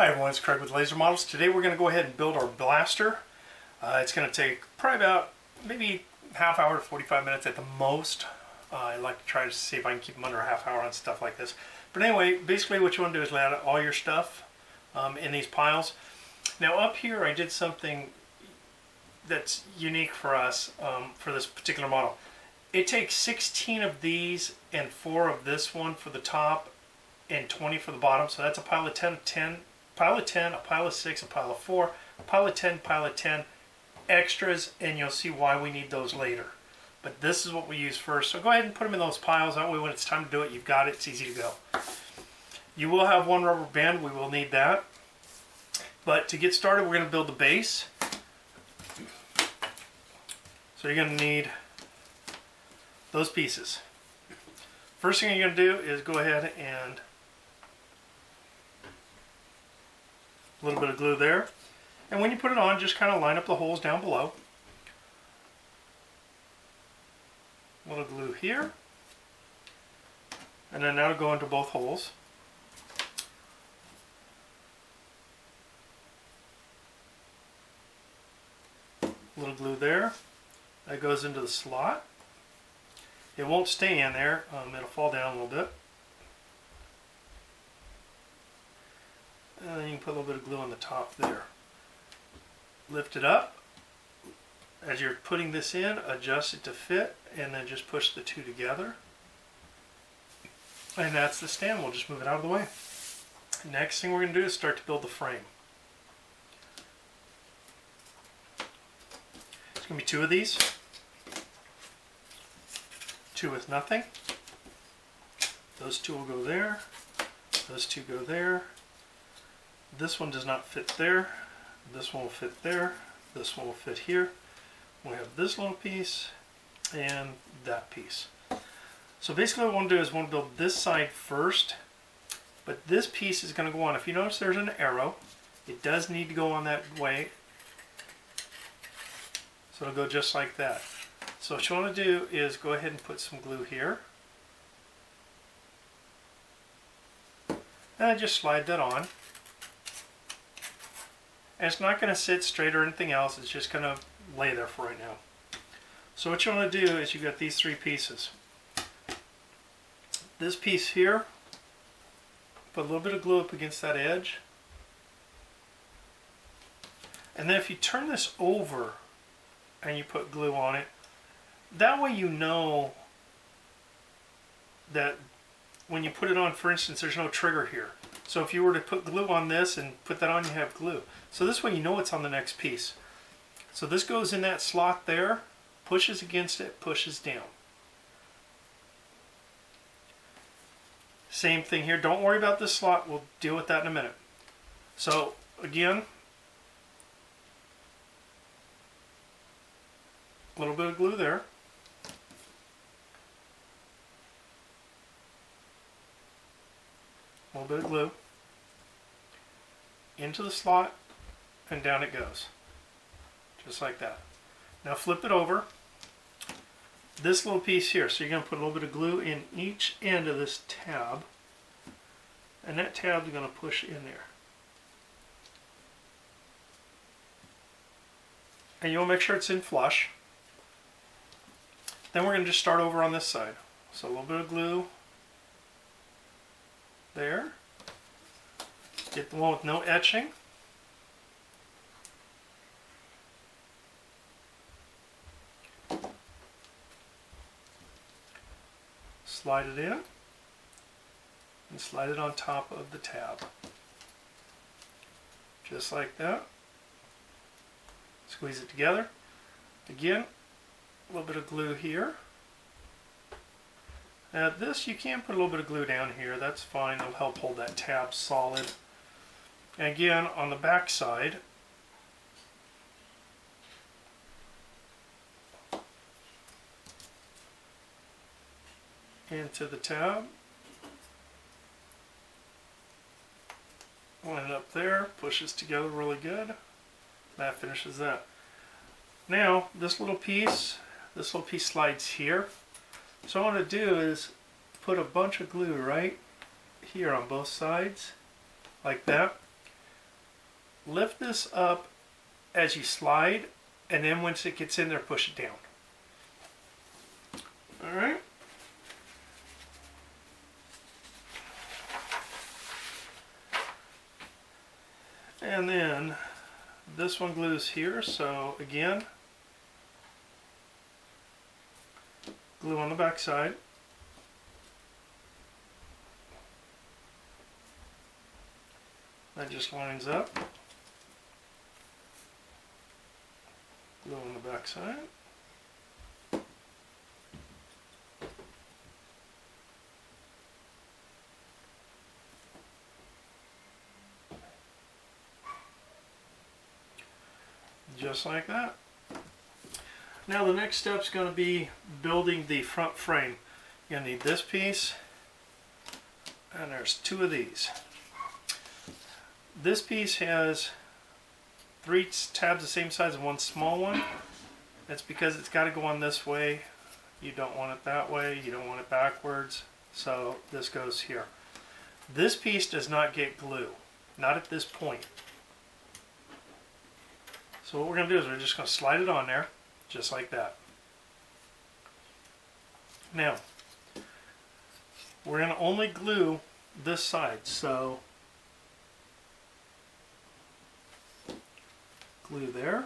Hi everyone, it's Craig with LazerModels. Today we're going to go ahead and build our blaster. It's going to take probably about maybe half hour to 45 minutes at the most. I like to try to see if I can keep them under a half hour on stuff like this. But anyway, basically what you want to do is lay out all your stuff in these piles. Now up here I did something that's unique for us for this particular model. It takes 16 of these and 4 of this one for the top and 20 for the bottom. So that's a pile of 10, pile of 10, a pile of 6, a pile of 4, a pile of 10 extras, and you'll see why we need those later. But this is what we use first. So go ahead and put them in those piles. That way when it's time to do it, you've got it. It's easy to go. You will have one rubber band. We will need that. But to get started, we're going to build the base. So you're going to need those pieces. First thing you're going to do is go ahead and a little bit of glue there. And when you put it on, just kind of line up the holes down below. A little glue here. And then that'll go into both holes. A little glue there. That goes into the slot. It won't stay in there. It'll fall down a little bit. And then you can put a little bit of glue on the top there. Lift it up. As you're putting this in, adjust it to fit, and then just push the two together. And that's the stand. We'll just move it out of the way. Next thing we're going to do is start to build the frame. It's going to be 2 of these. 2 with nothing. Those 2 will go there. Those 2 go there. This one does not fit there. This one will fit there. This one will fit here. We have this little piece and that piece. So basically what I want to do is I want to build this side first, but this piece is going to go on. If you notice there's an arrow, it does need to go on that way. So it'll go just like that. So what you want to do is go ahead and put some glue here. And just slide that on. And it's not going to sit straight or anything else, it's just going to lay there for right now. So what you want to do is you've got these 3 pieces. This piece here, put a little bit of glue up against that edge. And then if you turn this over and you put glue on it, that way you know that when you put it on, for instance, there's no trigger here. So if you were to put glue on this and put that on, you have glue. So this way you know it's on the next piece. So this goes in that slot there, pushes against it, pushes down. Same thing here. Don't worry about this slot. We'll deal with that in a minute. So again, a little bit of glue there. A little bit of glue into the slot, and down it goes, just like that. Now flip it over. This little piece here, so you're going to put a little bit of glue in each end of this tab, and that tab is going to push in there. And you'll make sure it's in flush. Then we're going to just start over on this side. So a little bit of glue there. Get the one with no etching. Slide it in and slide it on top of the tab. Just like that. Squeeze it together. Again, a little bit of glue here. Now this, you can put a little bit of glue down here, that's fine, it'll help hold that tab solid. And again, on the back side, into the tab, line it up there, pushes together really good. That finishes that. Now this little piece slides here. So what I want to do is put a bunch of glue right here on both sides, like that. lift this up as you slide, and then once it gets in there, push it down. All right. And then this one glues here, so again, glue on the back side. That just lines up. Glue on the back side. Just like that. Now the next step is going to be building the front frame. You're going to need this piece, and there's two of these. This piece has 3 tabs the same size and 1 small one. That's because it's got to go on this way. You don't want it that way. You don't want it backwards. So this goes here. This piece does not get glue. Not at this point. So what we're going to do is we're just going to slide it on there, just like that. Now, we're going to only glue this side, so glue there.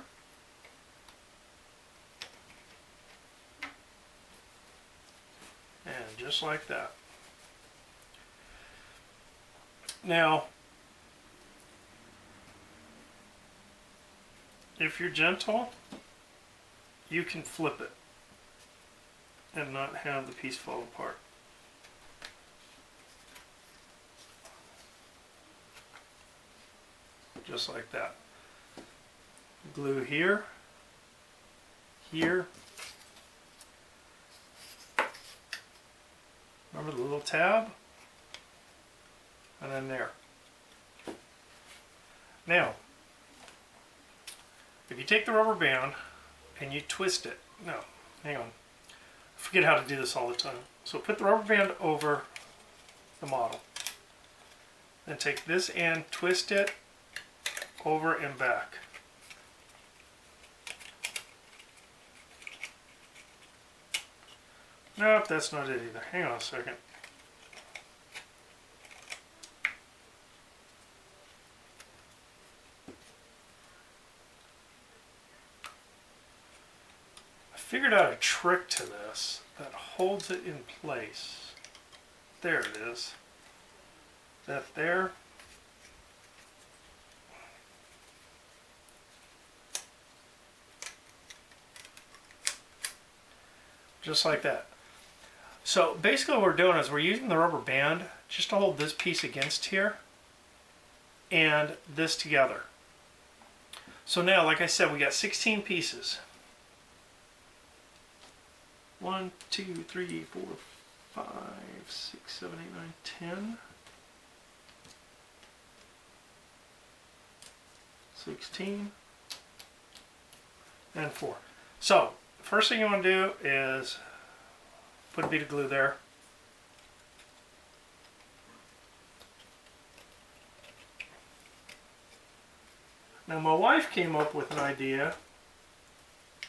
And just like that. Now, if you're gentle, you can flip it and not have the piece fall apart. Just like that. Glue here, here. Remember the little tab? And then there. Now, if you take the rubber band and you twist it, no, hang on. I forget how to do this all the time. So put the rubber band over the model. Then take this end, twist it over and back. Nope, that's not it either. Hang on a second. Figured out a trick to this that holds it in place. There it is. That there. Just like that. So basically what we're doing is we're using the rubber band just to hold this piece against here and this together. So now, like I said, we got 16 pieces. 1, 2, 3, 4, 5, 6, 7, 8, 9, 10. 16 and 4. So first thing you want to do is put a bead of glue there. Now my wife came up with an idea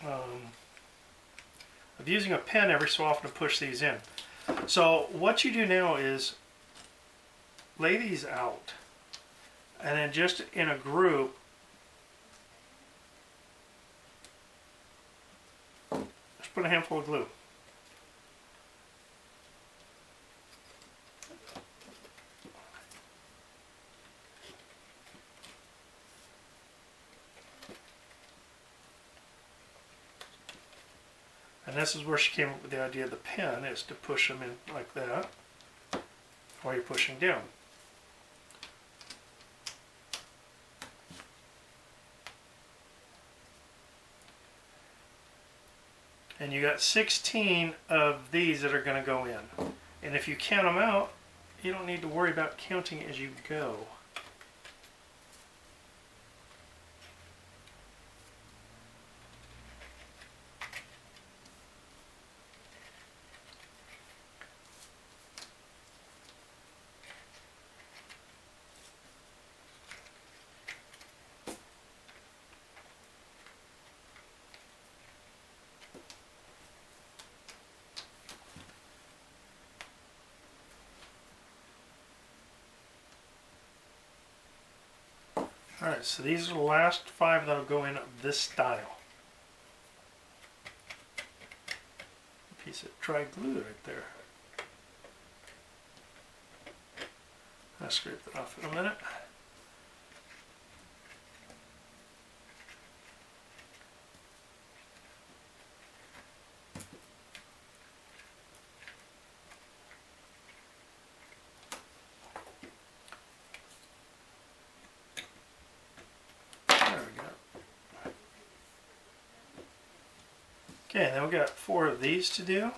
of using a pen every so often to push these in. So what you do now is lay these out and then just in a group just put a handful of glue. And this is where she came up with the idea of the pen, is to push them in like that while you're pushing down. And you got 16 of these that are going to go in. And if you count them out, you don't need to worry about counting as you go. Alright, so these are the last 5 that'll go in this style. A piece of dry glue right there. I'll scrape that off in a minute. Okay, then we've got 4 of these to do.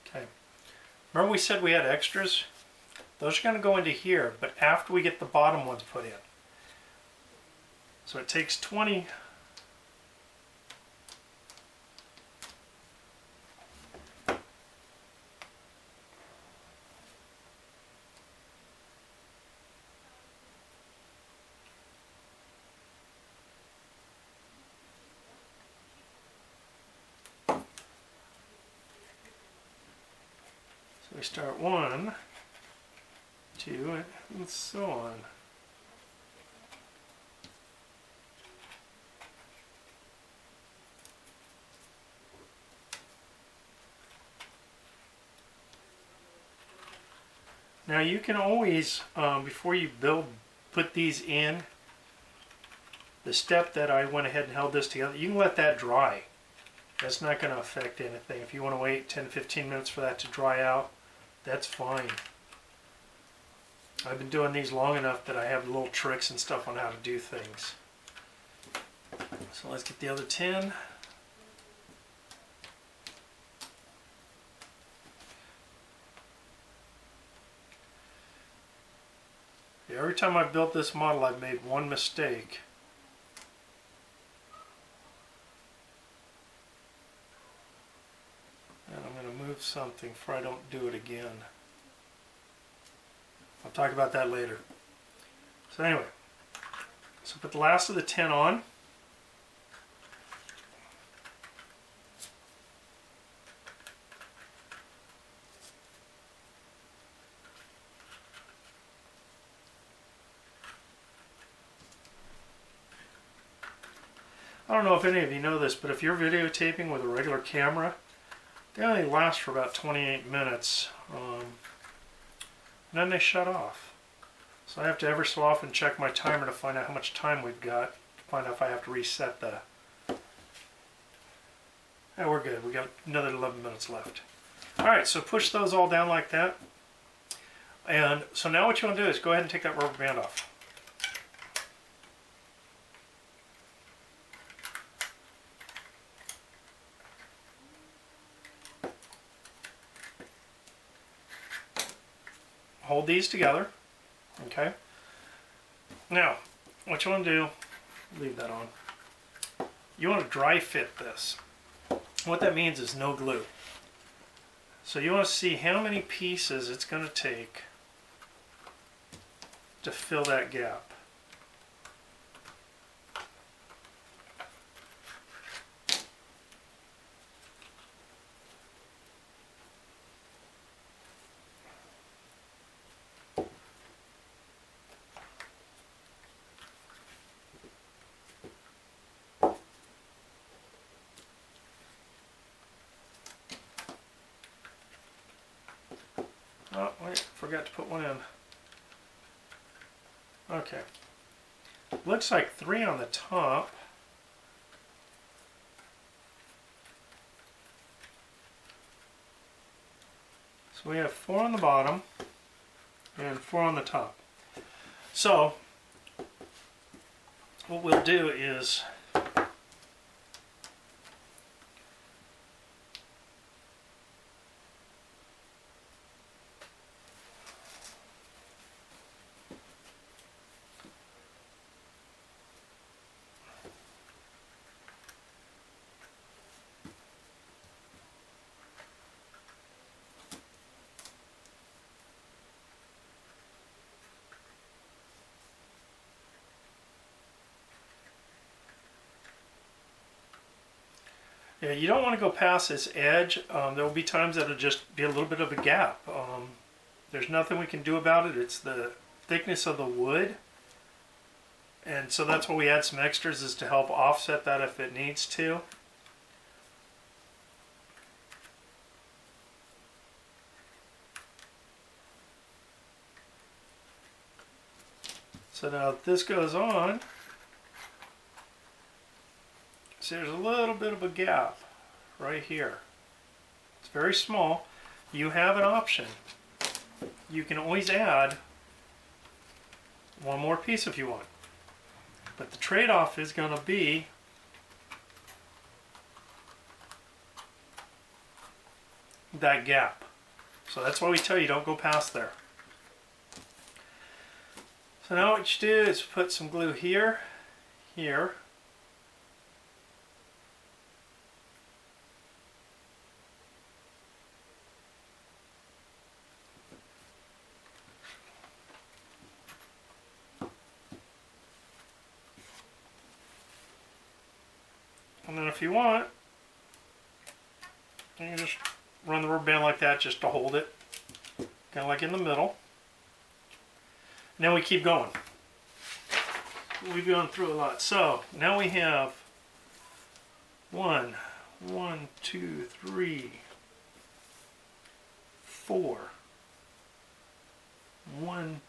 Okay. Remember we said we had extras? Those are going to go into here, but after we get the bottom ones put in. So it takes 20. So we start 1, 2, and so on. Now you can always, before you put these in, the step that I went ahead and held this together, you can let that dry. That's not going to affect anything. If you want to wait 10-15 minutes for that to dry out, that's fine. I've been doing these long enough that I have little tricks and stuff on how to do things. So let's get the other 10. Every time I've built this model, I've made one mistake. And I'm going to move something before I don't do it again. I'll talk about that later. So anyway, so put the last of the 10 on. I don't know if any of you know this, but if you're videotaping with a regular camera, they only last for about 28 minutes. And then they shut off. So I have to ever so often check my timer to find out how much time we've got, to find out if I have to reset the... Yeah, we're good. We got another 11 minutes left. Alright, so push those all down like that. And so now what you want to do is go ahead and take that rubber band off. Hold these together, okay? Now, what you want to do, leave that on. You want to dry fit this. What that means is no glue. So you want to see how many pieces it's going to take to fill that gap. Oh, wait, forgot to put one in. Okay. Looks like 3 on the top. So we have 4 on the bottom and 4 on the top. So what we'll do is Yeah, you don't want to go past this edge. There will be times that it'll just be a little bit of a gap. There's nothing we can do about it. It's the thickness of the wood. And so that's why we add some extras, is to help offset that if it needs to. So now this goes on. See, there's a little bit of a gap right here. It's very small. You have an option. You can always add one more piece if you want. But the trade-off is going to be that gap. So that's why we tell you don't go past there. So now what you do is put some glue here, here, and then if you want, you can just run the rubber band like that just to hold it, kind of like in the middle. Now we keep going. We've gone through a lot. So now we have 1, 2, 3, 4. 1,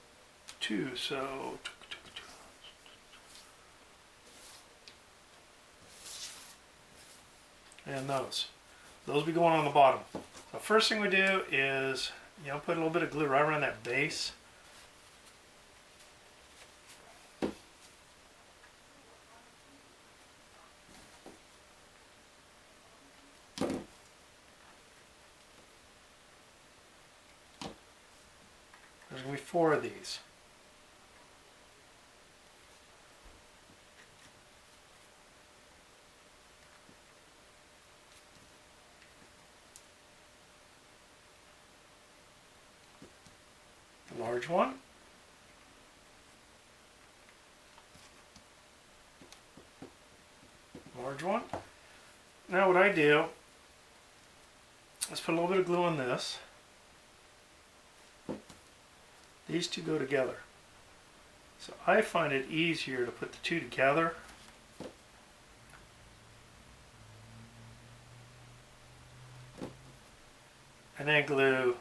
2. So and those be going on the bottom. So first thing we do is, put a little bit of glue right around that base. There's going to be 4 of these. Large one. Large one. Now what I do is put a little bit of glue on this. These two go together. So I find it easier to put the two together and then glue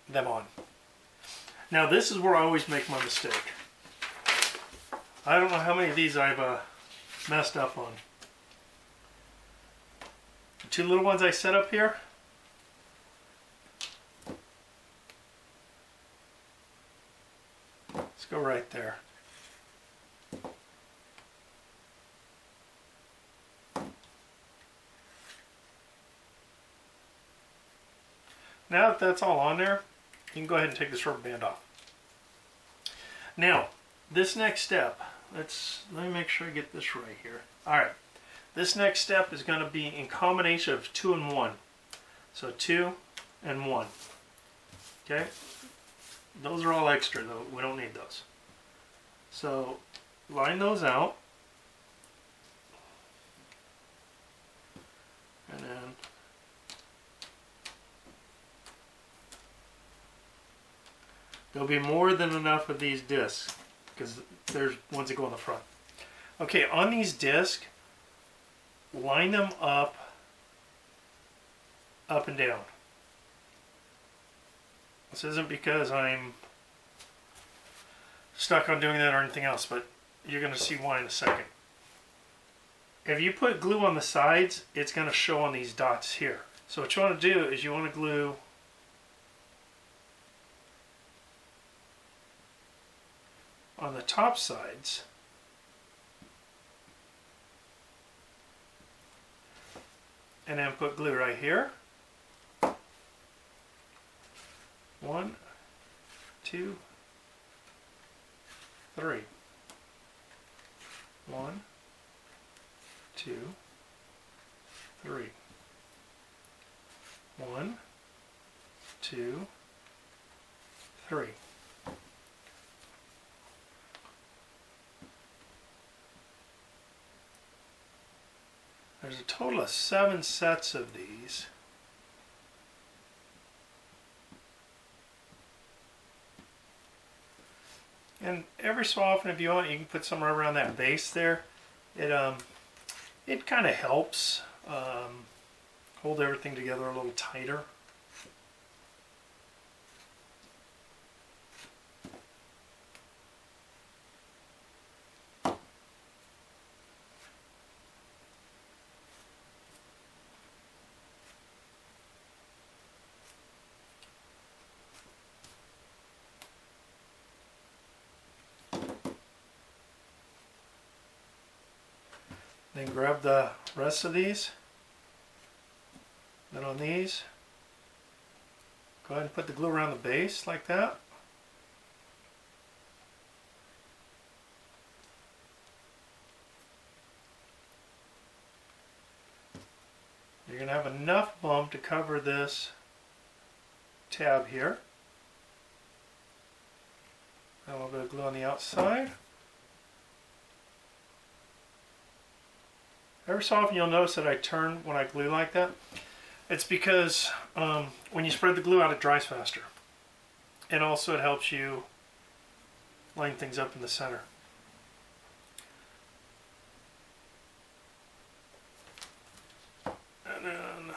them on. Now this is where I always make my mistake. I don't know how many of these I've messed up on. The 2 little ones I set up here, let's go right there. Now that that's all on there, you can go ahead and take this rubber band off. Now, this next step, let me make sure I get this right here. Alright, this next step is going to be in combination of 2 and 1. So 2 and 1. Okay? Those are all extra though, we don't need those. So, line those out. And then there'll be more than enough of these discs, because there's ones that go on the front. Okay, on these discs, line them up and down. This isn't because I'm stuck on doing that or anything else, but you're going to see why in a second. If you put glue on the sides, it's going to show on these dots here. So what you want to do is you want to glue on the top sides, and then put glue right here. 1, 2, 3. 1, 2, 3. 1, 2, 3. There's a total of 7 sets of these. And every so often, if you want, you can put some right around that base there. It kind of helps hold everything together a little tighter. Then grab the rest of these. Then on these, go ahead and put the glue around the base like that. You're going to have enough bump to cover this tab here. And a little bit of glue on the outside. Every so often you'll notice that I turn when I glue like that. It's because when you spread the glue out, it dries faster. And also it helps you line things up in the center. And then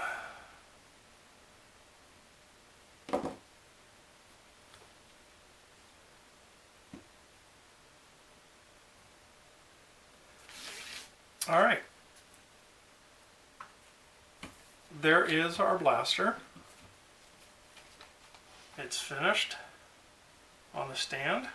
all right. There is our blaster. It's finished on the stand.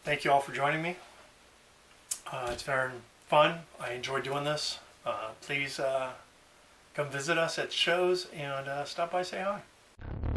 Thank you all for joining me. It's very fun. I enjoy doing this. Please come visit us at shows and stop by, say hi.